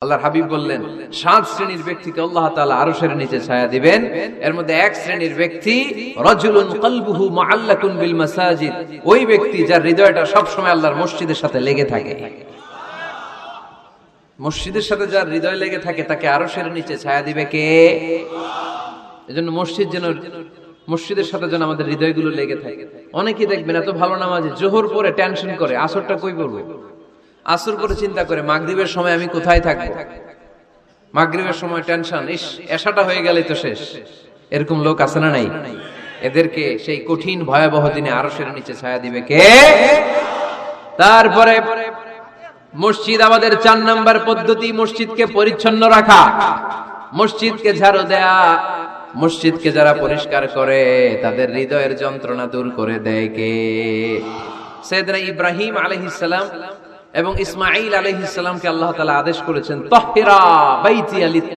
আল্লাহর হাবিব বললেন 7 শ্রেণীর ব্যক্তিকে আল্লাহ তাআলা আরশের নিচে ছায়া দিবেন। এর মধ্যে এক শ্রেণীর ব্যক্তি রাজুলুন কলবুহু মুআল্লাকুন বিল মাসাজিদ, ওই ব্যক্তি যার হৃদয়টা সব সময় আল্লাহর মসজিদের সাথে লেগে থাকে। মসজিদের সাথে যার হৃদয় লেগে থাকে তাকে আরশের নিচে ছায়া দিবে কে? এজন্য মসজিদের সাথে যেন আমাদের হৃদয়গুলো লেগে থাকে। অনেকেই দেখবেন এত ভালো নামাজি, জোহর পরে টেনশন করে আসরটা কই পড়বো, আসর করে চিন্তা করে মাগরিবের সময় আমি কোথায় থাকবো, মাগরিবের সময় টেনশন, ইস এশাটা হয়ে গেলেই তো শেষ। এরকম লোক আছে না নাই? এদেরকে সেই কঠিন ভয়াবহ দিনে আরশের নিচে ছায়া দিবে কে? তারপরে মসজিদ আমাদের 4 নাম্বার পদ্ধতি, মসজিদকে পরিচ্ছন্ন রাখা, মসজিদকে ঝাড়ু দেয়া। মসজিদকে যারা পরিষ্কার করে তাদের হৃদয়ের যন্ত্রণা দূর করে দেয় কে? সাইয়েদনা ইব্রাহিম আলাইহিস সালাম এবং ইসমাঈল আলাইহিস সালামকে আল্লাহ তাআলা আদেশ করেছেন তাহহিরা বাইতিয়া